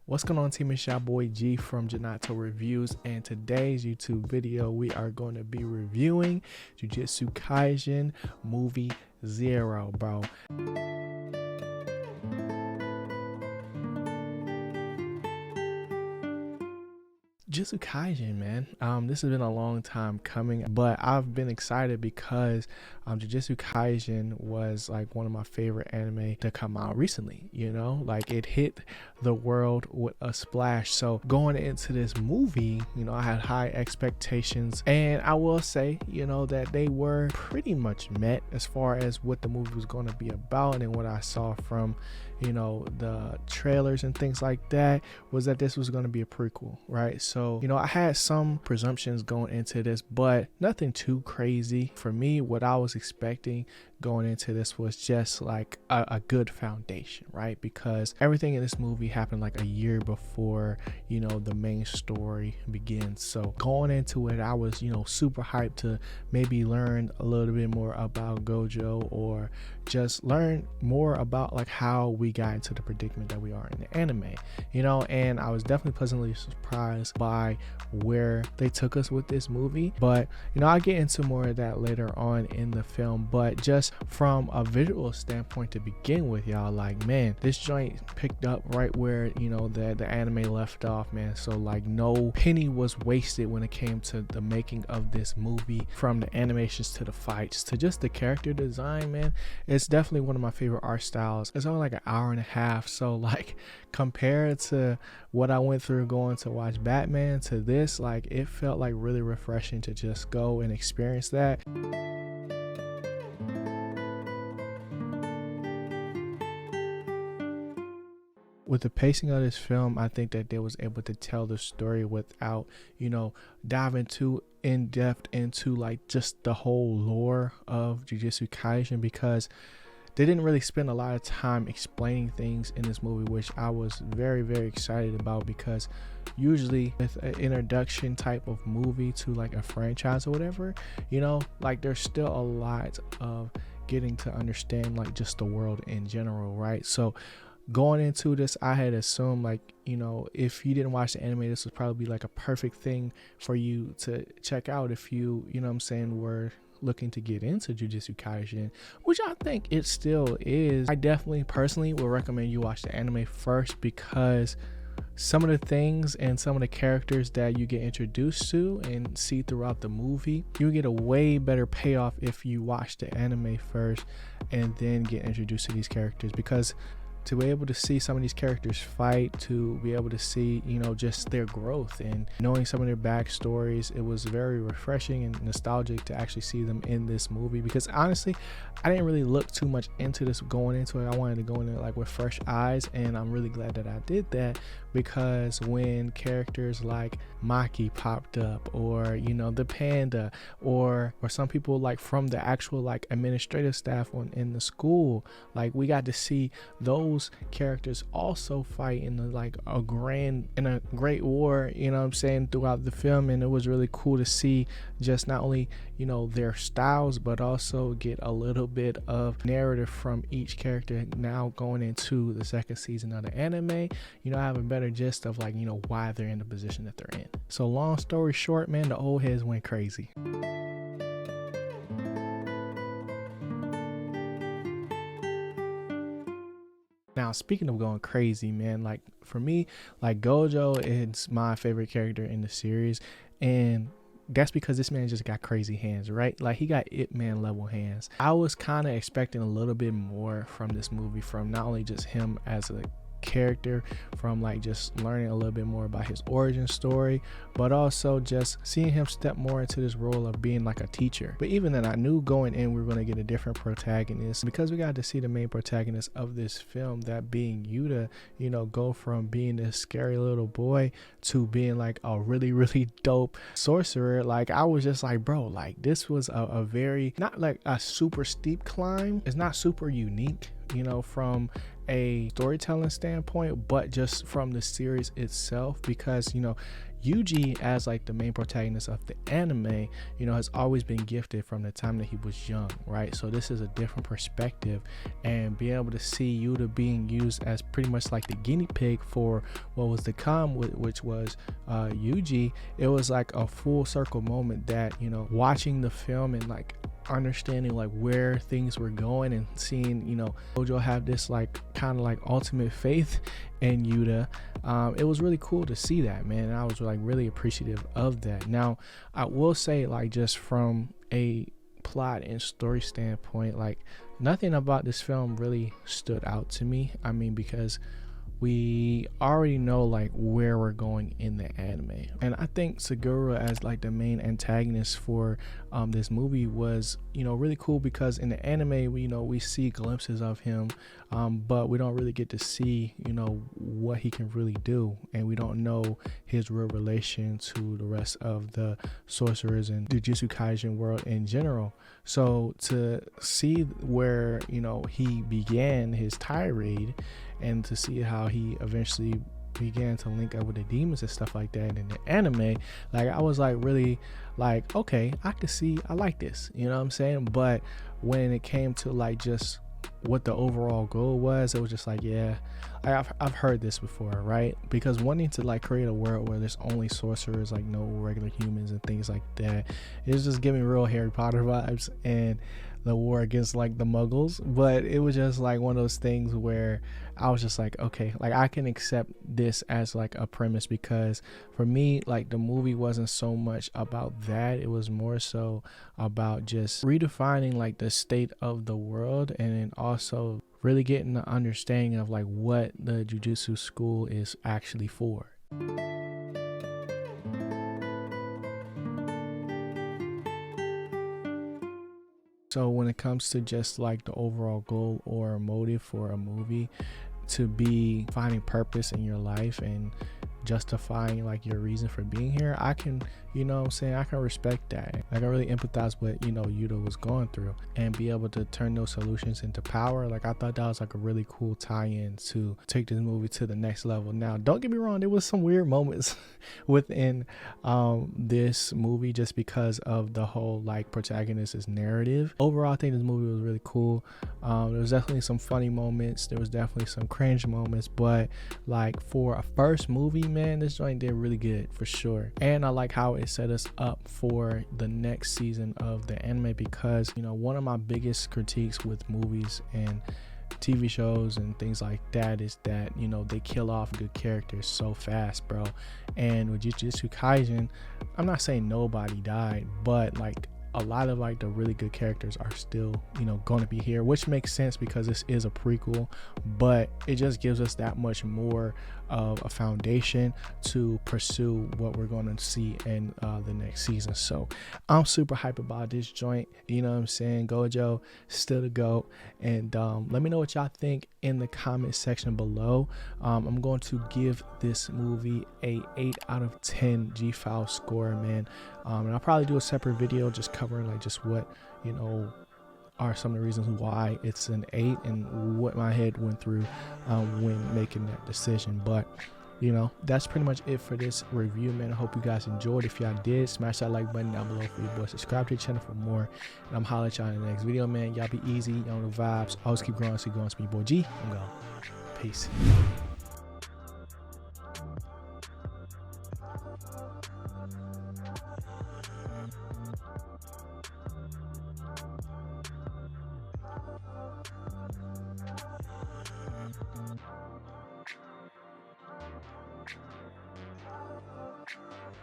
What's going on, team? It's your boy G from Jujutsu Reviews, and today's YouTube video we are going to be reviewing Jujutsu Kaisen movie 0, bro. Jujutsu Kaisen, man. This has been a long time coming, but I've been excited because Jujutsu Kaisen was like one of my favorite anime to come out recently. You know, like it hit the world with a splash. So going into this movie, you know, I had high expectations, and I will say, you know, that they were pretty much met as far as what the movie was going to be about, and what I saw from, you know, the trailers and things like that was that this was going to be a prequel, right? So, you know, I had some presumptions going into this, but nothing too crazy. For me, what I was expecting going into this was just like a good foundation, right? Because everything in this movie happened like a year before, you know, the main story begins. So going into it, I was, you know, super hyped to maybe learn a little bit more about Gojo, or just learn more about like how we got into the predicament that we are in the anime, you know. And I was definitely pleasantly surprised by where they took us with this movie, but you know, I'll get into more of that later on in the film. But just from a visual standpoint to begin with, y'all, like, man, this joint picked up right where, you know, the anime left off, man. So like no penny was wasted when it came to the making of this movie, from the animations to the fights to just the character design, man. It's definitely one of my favorite art styles. It's only like an hour and a half, so like compared to what I went through going to watch Batman to this, like it felt like really refreshing to just go and experience that. With the pacing of this film, I think that they was able to tell the story without, you know, diving too in depth into like just the whole lore of Jujutsu Kaisen, because they didn't really spend a lot of time explaining things in this movie, which I was very, very excited about, because usually with an introduction type of movie to like a franchise or whatever, you know, like there's still a lot of getting to understand like just the world in general, right? So going into this, I had assumed, like, you know, if you didn't watch the anime, this would probably be like a perfect thing for you to check out if you know what I'm saying, were looking to get into Jujutsu Kaisen, which I think it still is. I definitely personally would recommend you watch the anime first, because some of the things and some of the characters that you get introduced to and see throughout the movie, you get a way better payoff if you watch the anime first and then get introduced to these characters. Because to be able to see some of these characters fight, to be able to see, you know, just their growth and knowing some of their backstories, it was very refreshing and nostalgic to actually see them in this movie. Because honestly, I didn't really look too much into this going into it. I wanted to go in there like with fresh eyes, and I'm really glad that I did that, because when characters like Maki popped up, or, you know, the panda, or some people like from the actual like administrative staff in the school, like we got to see those characters also fight in a great war, you know what I'm saying, throughout the film. And it was really cool to see just not only, you know, their styles, but also get a little bit of narrative from each character now going into the second season of the anime. You know, I have a better gist of like, you know, why they're in the position that they're in. So long story short, man, the old heads went crazy. Now, speaking of going crazy, man, like for me, like Gojo is my favorite character in the series, and that's because this man just got crazy hands, right? Like he got Ip Man level hands. I was kind of expecting a little bit more from this movie, from not only just him as a character, from like just learning a little bit more about his origin story, but also just seeing him step more into this role of being like a teacher. But even then, I knew going in we were going to get a different protagonist, because we got to see the main protagonist of this film, that being Yuta, you know, go from being this scary little boy to being like a really, really dope sorcerer. Like I was just like, bro, like this was a very, not like a super steep climb, it's not super unique, you know, from a storytelling standpoint, but just just from the series itself, because Yuji, as like the main protagonist of the anime, has always been gifted from the time that he was young, right? So this is a different perspective, and being able to see Yuta being used as pretty much like the guinea pig for what was to come, which was Yuji, it was like a full circle moment that, watching the film and like understanding like where things were going and seeing Gojo have this like kind of like ultimate faith in Yuta. It was really cool to see that, man, and I was like really appreciative of that. Now I will say, like, just from a plot and story standpoint, like nothing about this film really stood out to me. I mean, because we already know like where we're going in the anime, and I think Segura as like the main antagonist for this movie was really cool, because in the anime we see glimpses of him, but we don't really get to see what he can really do, and we don't know his real relation to the rest of the sorcerers and Jujutsu Kaisen world in general. So to see where he began his tirade, and to see how he eventually began to link up with the demons and stuff like that in the anime, like I was like really like, okay, I like this, you know what I'm saying? But when it came to like just what the overall goal was, it was just like, yeah, I've heard this before, right? Because wanting to like create a world where there's only sorcerers, like no regular humans and things like that, it's just giving real Harry Potter vibes and the war against like the muggles. But it was just like one of those things where I was just like, okay, like I can accept this as like a premise, because for me, like the movie wasn't so much about that. It was more so about just redefining like the state of the world, and then also really getting the understanding of like what the Jujutsu school is actually for. So when it comes to just like the overall goal or motive for a movie, to be finding purpose in your life and justifying like your reason for being here, I can, I can respect that. Like I really empathize with Yuta was going through, and be able to turn those solutions into power. Like I thought that was like a really cool tie-in to take this movie to the next level. Now don't get me wrong, there was some weird moments within this movie, just because of the whole like protagonist's narrative. Overall, I think this movie was really cool. There was definitely some funny moments, there was definitely some cringe moments, but like for a first movie, man, this joint did really good for sure. And I like how it set us up for the next season of the anime, because one of my biggest critiques with movies and TV shows and things like that is that they kill off good characters so fast, bro. And with Jujutsu Kaisen, I'm not saying nobody died, but like a lot of like the really good characters are still going to be here, which makes sense because this is a prequel, but it just gives us that much more of a foundation to pursue what we're going to see in the next season. So I'm super hype about this joint, you know what I'm saying? Gojo still the GOAT. And let me know what y'all think in the comment section below. I'm going to give this movie a 8 out of 10 G-File score, man. And I'll probably do a separate video just covering like just what are some of the reasons why it's an 8 and what my head went through when making that decision. But that's pretty much it for this review, man. I hope you guys enjoyed. If y'all did, smash that like button down below for your boy. Subscribe to the channel for more, and I'm holler at y'all in the next video, man. Y'all be easy, y'all know the vibes. Always keep growing, so you going to be your boy G. I'm gone. Peace.